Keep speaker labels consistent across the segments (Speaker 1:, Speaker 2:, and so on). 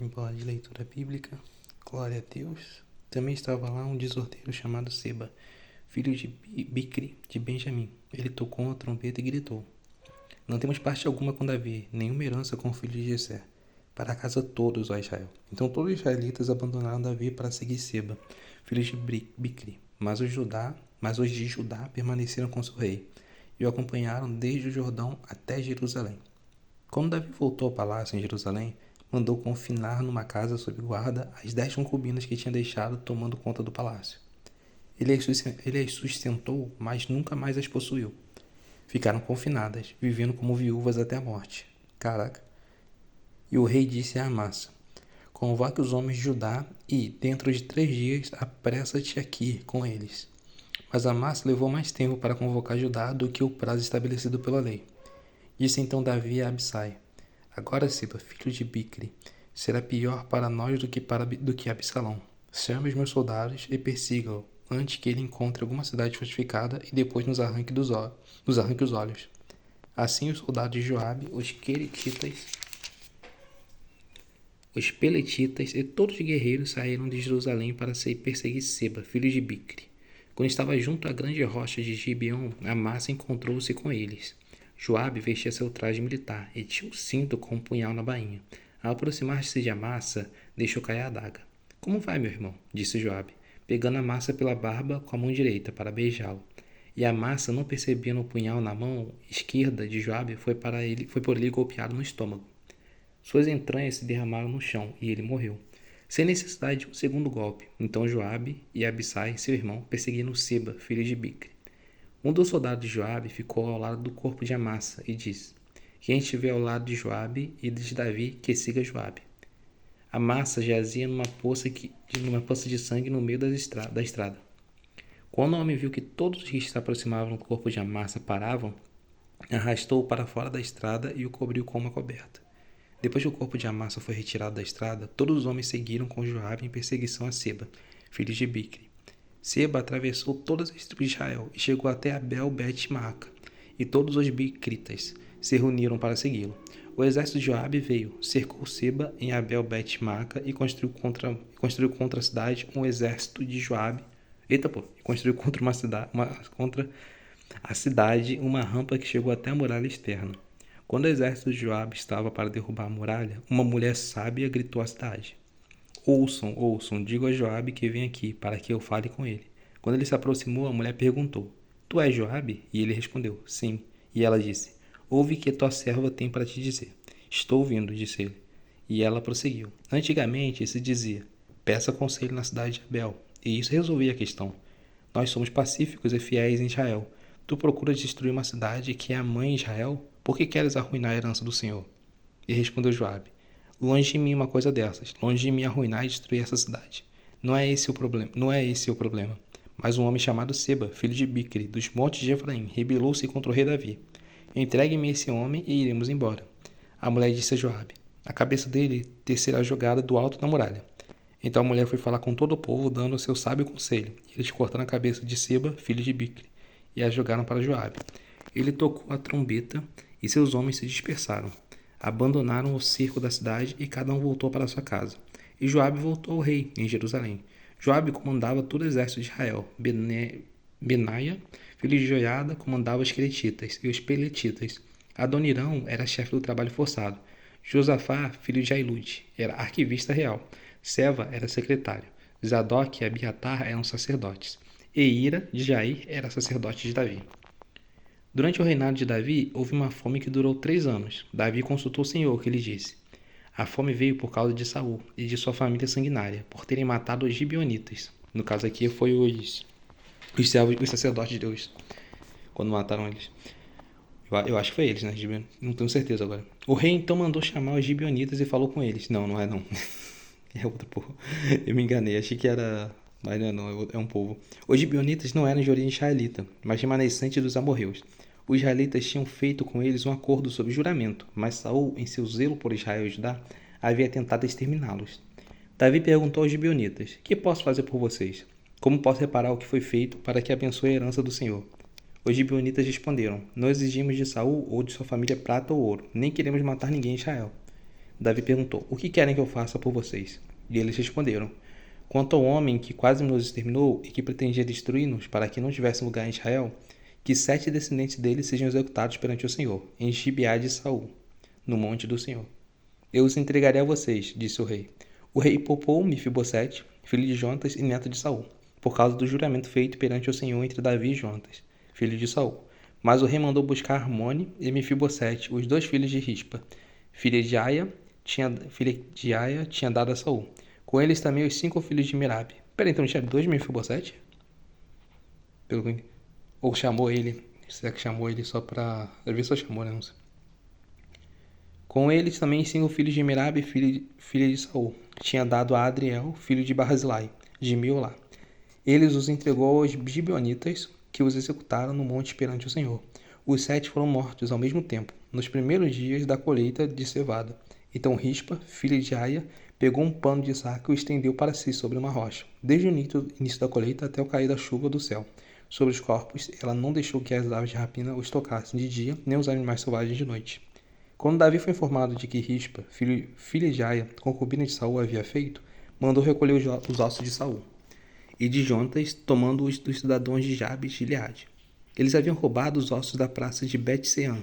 Speaker 1: Embora de leitura bíblica, glória a Deus. Também estava lá um desordeiro chamado Seba, filho de Bicri, de Benjamim. Ele tocou uma trombeta e gritou: Não temos parte alguma com Davi, nenhuma herança com o filho de Jessé. Para casa todos, ó Israel. Então todos os israelitas abandonaram Davi para seguir Seba, filho de Bicri. Mas os de Judá permaneceram com seu rei, e o acompanharam desde o Jordão até Jerusalém. Quando Davi voltou ao palácio em Jerusalém, mandou confinar numa casa sob guarda as 10 concubinas que tinha deixado tomando conta do palácio. Ele as sustentou, mas nunca mais as possuiu. Ficaram confinadas, vivendo como viúvas até a morte. Caraca. E o rei disse a Amasa: Convoque os homens de Judá e, dentro de 3 dias, apressa-te aqui com eles. Mas Amasa levou mais tempo para convocar Judá do que o prazo estabelecido pela lei. Disse então Davi a Abisai: Agora, Seba, filho de Bicri, será pior para nós do que Absalão. Chame os meus soldados e persiga-o, antes que ele encontre alguma cidade fortificada e depois nos arranque os olhos. Assim os soldados de Joabe, os peletitas e todos os guerreiros saíram de Jerusalém para perseguir Seba, filho de Bicri. Quando estava junto à grande rocha de Gibeon, Amasa encontrou-se com eles. Joabe vestia seu traje militar e tinha um cinto com um punhal na bainha. Ao aproximar-se de Amasa, deixou cair a adaga. Como vai, meu irmão? Disse Joabe, pegando Amasa pela barba com a mão direita para beijá-lo. E Amasa, não percebendo o punhal na mão esquerda de Joabe, foi por ele golpeado no estômago. Suas entranhas se derramaram no chão e ele morreu, sem necessidade de um segundo golpe. Então Joabe e Abisai, seu irmão, perseguiram Seba, filho de Bicri. Um dos soldados de Joabe ficou ao lado do corpo de Amasa e disse: Quem estiver ao lado de Joabe e de Davi, que siga Joabe. Amasa jazia numa poça de sangue no meio da estrada. Quando o homem viu que todos os que se aproximavam do corpo de Amasa paravam, arrastou-o para fora da estrada e o cobriu com uma coberta. Depois que o corpo de Amasa foi retirado da estrada, todos os homens seguiram com Joabe em perseguição a Seba, filho de Bicri. Seba atravessou todas as tribos de Israel e chegou até Abel-Bet-Maaca, e todos os bicritas se reuniram para segui-lo. O exército de Joabe veio, cercou Seba em Abel-Bet-Maaca e construiu contra a cidade um exército de Joabe. Construiu contra a cidade uma rampa que chegou até a muralha externa. Quando o exército de Joabe estava para derrubar a muralha, uma mulher sábia gritou à cidade: Ouçam, digo a Joabe que vem aqui, para que eu fale com ele. Quando ele se aproximou, a mulher perguntou: Tu és Joabe? E ele respondeu: Sim. E ela disse: Ouve o que tua serva tem para te dizer. Estou ouvindo, disse ele. E ela prosseguiu: Antigamente se dizia: Peça conselho na cidade de Abel, e isso resolvia a questão. Nós somos pacíficos e fiéis em Israel. Tu procuras destruir uma cidade que é a mãe de Israel? Por que queres arruinar a herança do Senhor? E respondeu Joabe: Longe de mim uma coisa dessas, longe de mim arruinar e destruir essa cidade. Não é esse o problema. Mas um homem chamado Seba, filho de Bicri, dos montes de Efraim, rebelou-se contra o rei Davi. Entregue-me esse homem e iremos embora. A mulher disse a Joabe: A cabeça dele te será jogada do alto da muralha. Então a mulher foi falar com todo o povo, dando o seu sábio conselho. Eles cortaram a cabeça de Seba, filho de Bicri, e a jogaram para Joabe. Ele tocou a trombeta e seus homens se dispersaram. Abandonaram o cerco da cidade e cada um voltou para sua casa. E Joabe voltou ao rei em Jerusalém. Joabe comandava todo o exército de Israel. Benaia, filho de Joiada, comandava os queretitas e os peletitas. Adonirão era chefe do trabalho forçado. Josafá, filho de Ailude, era arquivista real. Seva era secretário. Zadok e Abiatar eram sacerdotes. Eira, de Jair, era sacerdote de Davi. Durante o reinado de Davi, houve uma fome que durou 3 anos. Davi consultou o Senhor, que lhe disse: A fome veio por causa de Saul e de sua família sanguinária, por terem matado os gibeonitas. No caso aqui foi os sacerdotes de Deus, quando mataram eles. Eu acho que foi eles, né? Não tenho certeza agora. O rei então mandou chamar os gibeonitas e falou com eles. Não é não. É outro povo. Eu me enganei, achei que era... Mas não, é um povo. Os gibeonitas não eram de origem israelita, mas remanescentes dos amorreus. Os israelitas tinham feito com eles um acordo sob juramento, mas Saul, em seu zelo por Israel e Judá, havia tentado exterminá-los. Davi perguntou aos gibeonitas: Que posso fazer por vocês? Como posso reparar o que foi feito para que abençoe a herança do Senhor? Os gibeonitas responderam: Não exigimos de Saul ou de sua família prata ou ouro, nem queremos matar ninguém em Israel. Davi perguntou: O que querem que eu faça por vocês? E eles responderam: Quanto ao homem que quase nos exterminou e que pretendia destruir-nos para que não tivesse lugar em Israel, que 7 descendentes dele sejam executados perante o Senhor, em Gibeá de Saul, no monte do Senhor. Eu os entregarei a vocês, disse o rei. O rei poupou Mefibosete, filho de Jonatas e neto de Saul, por causa do juramento feito perante o Senhor entre Davi e Jonatas, filho de Saul. Mas o rei mandou buscar Armone e Mefibosete, os 2 filhos de Rispa, filha de Aia, tinha dado a Saul. Com eles também os 5 filhos de Merabe. Peraí, então tinha 2 Mefibosete? Ou chamou ele? Será que chamou ele só pra... Eu vi só chamou, né? Não sei. Com eles também 5 filhos de Merabe, filha de Saul. Tinha dado a Adriel, filho de Barzilai, de Miolá. Eles os entregou aos gibeonitas, que os executaram no monte perante o Senhor. Os 7 foram mortos ao mesmo tempo, nos primeiros dias da colheita de cevada. Então Rispa, filha de Aia, pegou um pano de saco e o estendeu para si sobre uma rocha, desde o início da colheita até o cair da chuva do céu. Sobre os corpos, ela não deixou que as aves de rapina os tocassem de dia, nem os animais selvagens de noite. Quando Davi foi informado de que Rispa, filha de Aia, concubina de Saul, havia feito, mandou recolher os ossos de Saul e de Jonatas, tomando-os dos cidadãos de Jabes de Gileade. Eles haviam roubado os ossos da praça de Bet-Sean,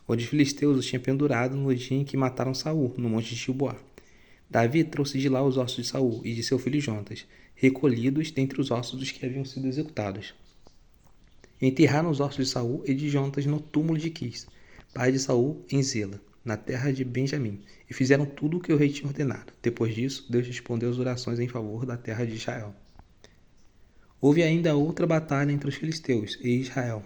Speaker 1: onde os filisteus os tinham pendurado no dia em que mataram Saul, no monte de Gilboá. Davi trouxe de lá os ossos de Saul e de seu filho Jonatas, recolhidos dentre os ossos dos que haviam sido executados. Enterraram os ossos de Saul e de Jonatas no túmulo de Quis, pai de Saul, em Zela, na terra de Benjamim, e fizeram tudo o que o rei tinha ordenado. Depois disso, Deus respondeu às orações em favor da terra de Israel. Houve ainda outra batalha entre os filisteus e Israel.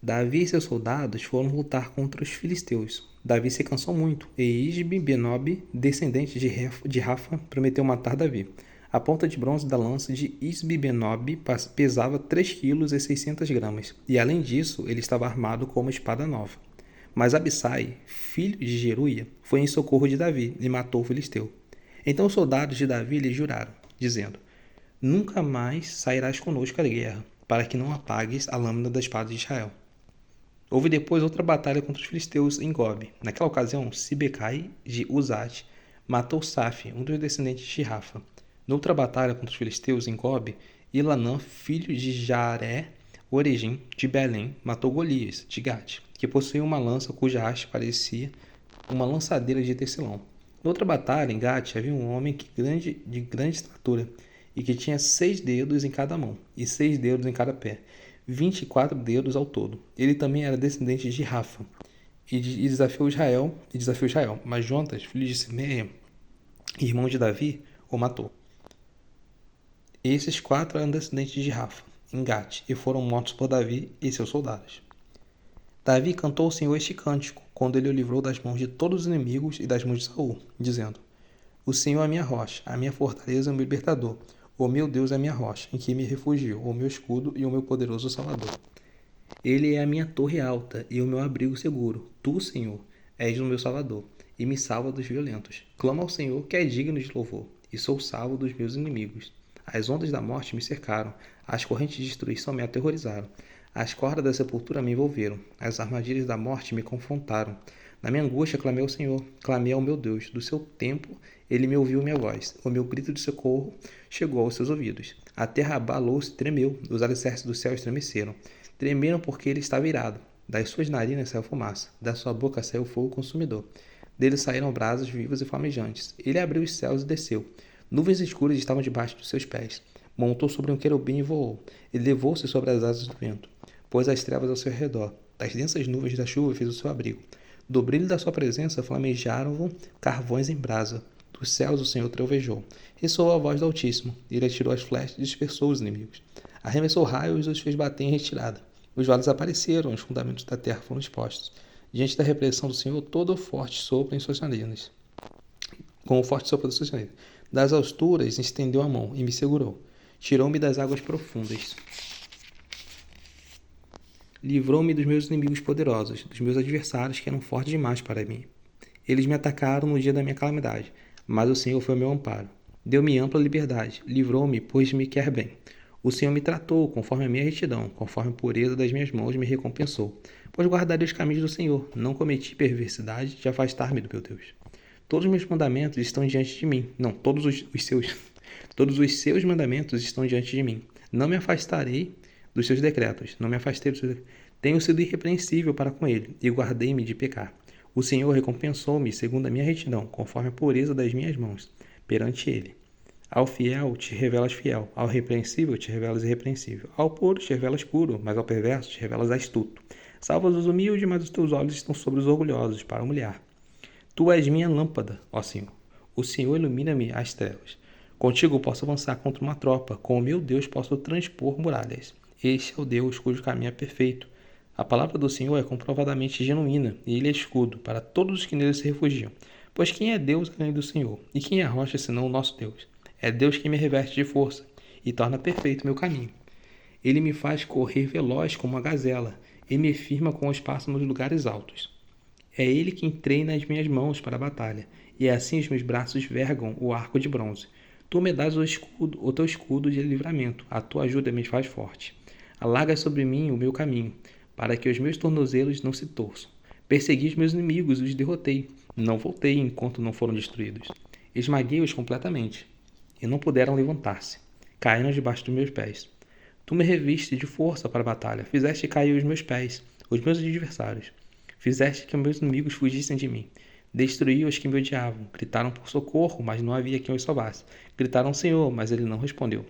Speaker 1: Davi e seus soldados foram lutar contra os filisteus. Davi se cansou muito, e Isbi-Benob, descendente de Rafa, prometeu matar Davi. A ponta de bronze da lança de Isbi-Benob pesava 3,6 kg, e além disso, ele estava armado com uma espada nova. Mas Abissai, filho de Geruia, foi em socorro de Davi e matou o filisteu. Então os soldados de Davi lhe juraram, dizendo: Nunca mais sairás conosco à guerra, para que não apagues a lâmina da espada de Israel. Houve depois outra batalha contra os filisteus em Gobe. Naquela ocasião, Sibecai de Uzate matou Safi, um dos descendentes de Rafa. Noutra batalha contra os filisteus em Gobe, Ilanã, filho de Jaré, Origim, de Belém, matou Golias, de Gate, que possuía uma lança cuja haste parecia uma lançadeira de tecelão. Noutra batalha, em Gate, havia um homem de grande estatura, e que tinha 6 dedos em cada mão, e 6 dedos em cada pé, 24 dedos ao todo. Ele também era descendente de Rafa, e desafiou Israel, mas Jonatas, filho de Simeia, irmão de Davi, o matou. Esses 4 eram descendentes de Rafa, em Gate, e foram mortos por Davi e seus soldados. Davi cantou ao Senhor este cântico, quando ele o livrou das mãos de todos os inimigos e das mãos de Saul, dizendo: O Senhor é a minha rocha, a minha fortaleza e o meu libertador. O meu Deus é a minha rocha, em que me refugio, o meu escudo e o meu poderoso Salvador. Ele é a minha torre alta e o meu abrigo seguro. Tu, Senhor, és o meu Salvador, e me salva dos violentos. Clamo ao Senhor, que é digno de louvor, e sou salvo dos meus inimigos. As ondas da morte me cercaram, as correntes de destruição me aterrorizaram. As cordas da sepultura me envolveram, as armadilhas da morte me confrontaram. Na minha angústia clamei ao Senhor, clamei ao meu Deus. Do seu templo ele me ouviu minha voz. O meu grito de socorro chegou aos seus ouvidos. A terra abalou-se e tremeu, os alicerces do céu estremeceram. Tremeram porque ele estava irado. Das suas narinas saiu fumaça, da sua boca saiu fogo consumidor. Dele saíram brasas vivas e flamejantes. Ele abriu os céus e desceu. Nuvens escuras estavam debaixo dos seus pés. Montou sobre um querubim e voou. Ele levou-se sobre as asas do vento. Pôs as trevas ao seu redor. Das densas nuvens da chuva fez o seu abrigo. Do brilho da sua presença flamejaram carvões em brasa. Dos céus o Senhor trovejou. Ressoou a voz do Altíssimo. Ele atirou as flechas e dispersou os inimigos. Arremessou raios e os fez bater em retirada. Os vales apareceram, os fundamentos da terra foram expostos. Diante da repressão do Senhor, todo o forte sopro em suas narinas. Com o forte sopro das suas narinas. Das alturas estendeu a mão e me segurou. Tirou-me das águas profundas. Livrou-me dos meus inimigos poderosos, dos meus adversários que eram fortes demais para mim. Eles me atacaram no dia da minha calamidade, mas o Senhor foi o meu amparo. Deu-me ampla liberdade, livrou-me, pois me quer bem. O Senhor me tratou conforme a minha retidão, conforme a pureza das minhas mãos me recompensou. Pois guardarei os caminhos do Senhor, não cometi perversidade de afastar-me do meu Deus. Todos os meus mandamentos estão diante de mim. Não, todos os seus mandamentos estão diante de mim. Não me afastarei dos seus decretos. Não me afastei dos seus decretos. Tenho sido irrepreensível para com ele, e guardei-me de pecar. O Senhor recompensou-me segundo a minha retidão, conforme a pureza das minhas mãos, perante ele. Ao fiel te revelas fiel, ao repreensível te revelas irrepreensível, ao puro te revelas puro, mas ao perverso te revelas astuto. Salvas os humildes, mas os teus olhos estão sobre os orgulhosos, para humilhar. Tu és minha lâmpada, ó Senhor. O Senhor ilumina-me as trevas. Contigo posso avançar contra uma tropa, com o meu Deus posso transpor muralhas. Este é o Deus cujo caminho é perfeito. A palavra do Senhor é comprovadamente genuína, e ele é escudo para todos os que nele se refugiam. Pois quem é Deus além do Senhor? E quem é a rocha senão o nosso Deus? É Deus que me reveste de força e torna perfeito meu caminho. Ele me faz correr veloz como uma gazela e me firma com os passos nos lugares altos. É ele quem treina as minhas mãos para a batalha, e assim os meus braços vergam o arco de bronze. Tu me dás o teu escudo de livramento, a tua ajuda me faz forte. Alargas sobre mim o meu caminho, para que os meus tornozelos não se torçam. Persegui os meus inimigos e os derrotei. Não voltei enquanto não foram destruídos. Esmaguei-os completamente, e não puderam levantar-se. Caíram debaixo dos meus pés. Tu me reviste de força para a batalha, fizeste cair os meus pés, os meus adversários. Fizeste que os meus inimigos fugissem de mim. Destruí os que me odiavam. Gritaram por socorro, mas não havia quem os salvasse. Gritaram Senhor, mas ele não respondeu.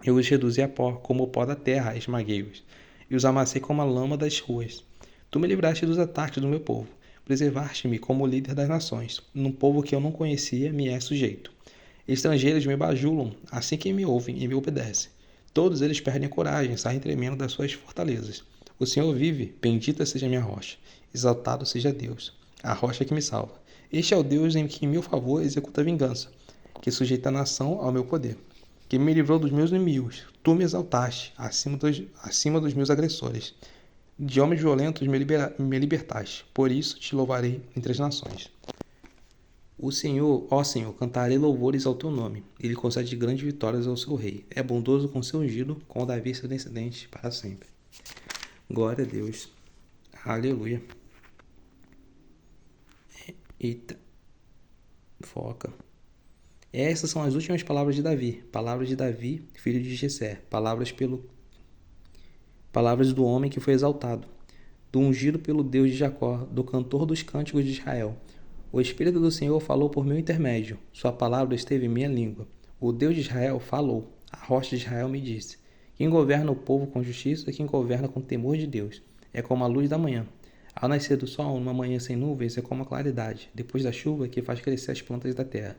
Speaker 1: Eu os reduzi a pó, como o pó da terra, esmaguei-os, e os amassei como a lama das ruas. Tu me livraste dos ataques do meu povo. Preservaste-me como líder das nações. Num povo que eu não conhecia, me é sujeito. Estrangeiros me bajulam, assim que me ouvem e me obedecem. Todos eles perdem a coragem, saem tremendo das suas fortalezas. O Senhor vive, bendita seja a minha rocha. Exaltado seja Deus, a rocha que me salva. Este é o Deus em que, em meu favor, executa a vingança, que sujeita a nação ao meu poder, que me livrou dos meus inimigos. Tu me exaltaste acima dos meus agressores. De homens violentos me libertaste. Por isso te louvarei entre as nações. O Senhor, ó Senhor, cantarei louvores ao teu nome. Ele concede grandes vitórias ao seu rei. É bondoso com seu ungido, com Davi seu descendente para sempre. Glória a Deus. Aleluia. Eita. Foca. Essas são as últimas palavras de Davi. Palavras de Davi, filho de Jessé. Palavras do homem que foi exaltado. Do ungido pelo Deus de Jacó. Do cantor dos cânticos de Israel. O Espírito do Senhor falou por meu intermédio. Sua palavra esteve em minha língua. O Deus de Israel falou. A rocha de Israel me disse. Quem governa o povo com justiça é quem governa com temor de Deus. É como a luz da manhã. Ao nascer do sol, numa manhã sem nuvens, é como a claridade, depois da chuva que faz crescer as plantas da terra.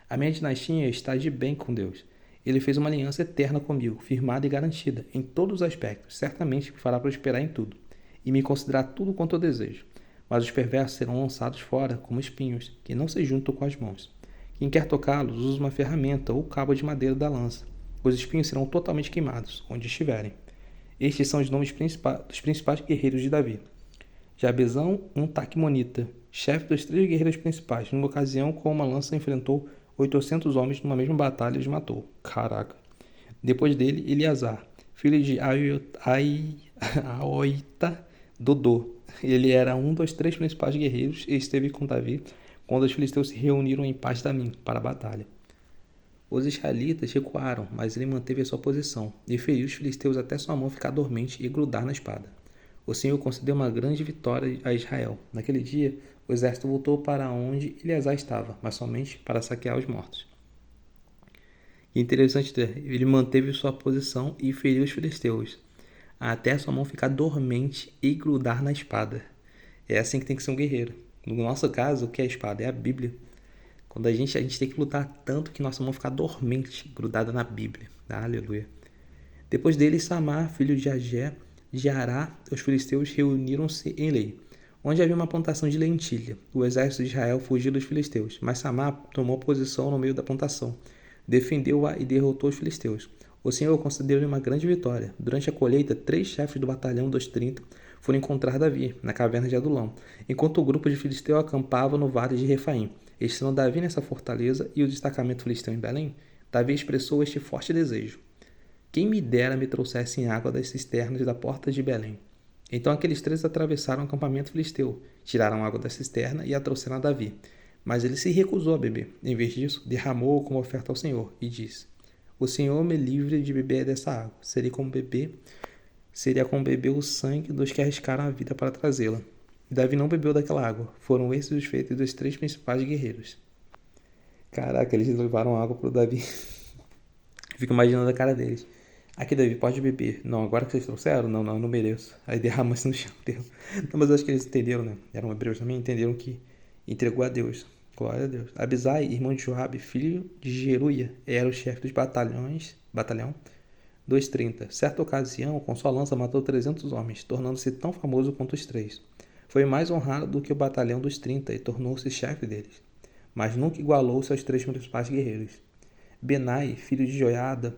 Speaker 1: A minha dinastia está de bem com Deus. Ele fez uma aliança eterna comigo, firmada e garantida, em todos os aspectos. Certamente me fará prosperar em tudo, e me concederá tudo quanto eu desejo. Mas os perversos serão lançados fora, como espinhos, que não se juntam com as mãos. Quem quer tocá-los, usa uma ferramenta ou cabo de madeira da lança. Os espinhos serão totalmente queimados, onde estiverem. Estes são os nomes dos principais guerreiros de Davi. Jabezão, um taquimonita, chefe dos 3 guerreiros principais. Numa ocasião, com uma lança, enfrentou 800 homens numa mesma batalha e os matou. Caraca. Depois dele, Eleazar, filho de Aoita Dodô. Ele era um dos 3 principais guerreiros e esteve com Davi quando os filisteus se reuniram em Pas-damim para a batalha. Os israelitas recuaram, mas ele manteve a sua posição e feriu os filisteus até sua mão ficar dormente e grudar na espada. O Senhor concedeu uma grande vitória a Israel. Naquele dia, o exército voltou para onde Eleazar estava, mas somente para saquear os mortos. E interessante, ele manteve sua posição e feriu os filisteus, até sua mão ficar dormente e grudar na espada. É assim que tem que ser um guerreiro. No nosso caso, o que é a espada? É a Bíblia. Quando a gente tem que lutar tanto que nossa mão ficar dormente, grudada na Bíblia. Aleluia. Depois dele, Samar, filho de Agé, de Ará, os filisteus reuniram-se em Lei, onde havia uma plantação de lentilha. O exército de Israel fugiu dos filisteus, mas Samar tomou posição no meio da plantação, defendeu-a e derrotou os filisteus. O Senhor concedeu-lhe uma grande vitória. Durante a colheita, 3 chefes do batalhão dos 30 foram encontrar Davi, na caverna de Adulão, enquanto o grupo de filisteus acampava no vale de Refaim. Estando Davi nessa fortaleza e o destacamento filisteu em Belém, Davi expressou este forte desejo. Quem me dera me trouxessem água das cisternas da porta de Belém. Então aqueles 3 atravessaram o acampamento filisteu, tiraram água da cisterna e a trouxeram a Davi. Mas ele se recusou a beber. Em vez disso, derramou como oferta ao Senhor e disse: O Senhor me livre de beber dessa água. Seria como beber o sangue dos que arriscaram a vida para trazê-la. Davi não bebeu daquela água. Foram esses os feitos dos 3 principais guerreiros. Caraca, eles levaram água pro Davi. Fico imaginando a cara deles. Aqui, Davi, pode beber. Não, agora que vocês trouxeram? Não, não mereço. Aí derrama-se no chão. Não, mas acho que eles entenderam, né? Eram hebreus também, entenderam que entregou a Deus. Glória a Deus. Abisai, irmão de Joabe, filho de Jeruia, era o chefe dos batalhão 230. Certa ocasião, com sua lança, matou 300 homens, tornando-se tão famoso quanto os 3. Foi mais honrado do que o batalhão dos 30 e tornou-se chefe deles. Mas nunca igualou-se aos 3 principais guerreiros. Benai, filho de Joiada,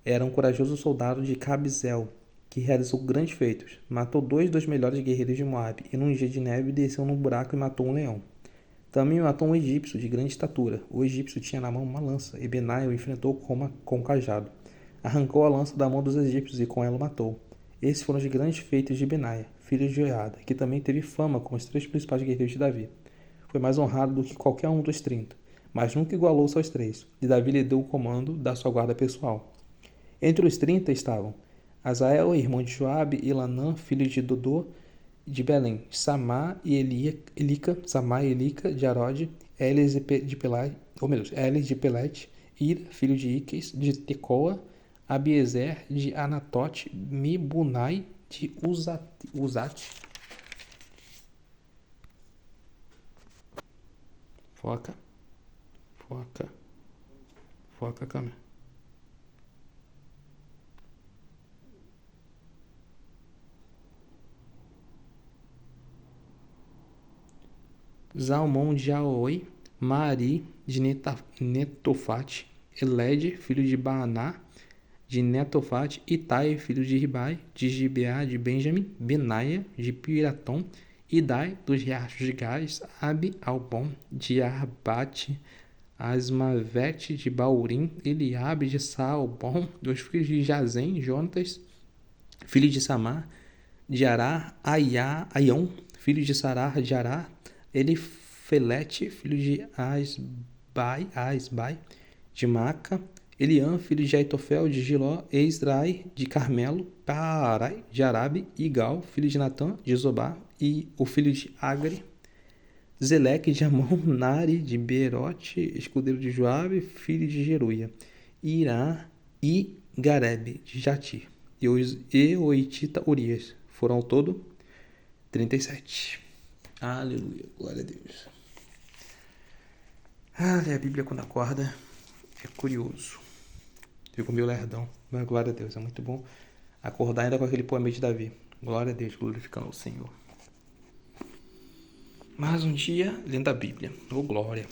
Speaker 1: era um corajoso soldado de Cabzel, que realizou grandes feitos. Matou 2 dos melhores guerreiros de Moabe, e num dia de neve desceu num buraco e matou um leão. Também matou um egípcio de grande estatura. O egípcio tinha na mão uma lança, e Benai o enfrentou com um cajado. Arrancou a lança da mão dos egípcios e com ela o matou. Esses foram os grandes feitos de Benaia, filho de Joiada, que também teve fama como os 3 principais guerreiros de Davi. Foi mais honrado do que qualquer um dos 30, mas nunca igualou-se aos 3, e Davi lhe deu o comando da sua guarda pessoal. Entre os 30 estavam Azael, irmão de Joabe, Elanã, filho de Dodô, de Belém, Samá e Elica de Arode, Elis de Pelete, Ira, filho de Iques, de Tecoa, Abiezer de Anatote, Mibunai de Uzate. Foca, câmera. Zalmon de Aoi, Mari de Netofate, Eled, filho de Baaná, de Netofate, Itai, filho de Ribai, de Gibeá de Benjamim, Benaia, de Piratom, Idai, dos riachos de Gás, Abi, Albon, de Arbate, Asmavete, de Baurim, Eliabe, de Saalbon, dos filhos de Jazem, Jonatas, filho de Samar, de Ará, Aion, filho de Sarar, de Ará, Elifelete, filho de Asbai, de Maca, Eliã, filho de Aitofel, de Giló, Esdrai, de Carmelo, Parai, de Arabe, Igal, filho de Natã, de Zobá, e o filho de Agri, Zeleque, de Amon, Nari, de Beerote, escudeiro de Joabe, filho de Jeruia, Irá e Garebe, de Jatir, e o Hitita Urias. Foram ao todo 37. Aleluia, glória a Deus. Ler a Bíblia quando acorda é curioso. Fico meio lerdão, mas glória a Deus, é muito bom acordar ainda com aquele poema de Davi. Glória a Deus, glorificando o Senhor. Mais um dia lendo a Bíblia. Glória.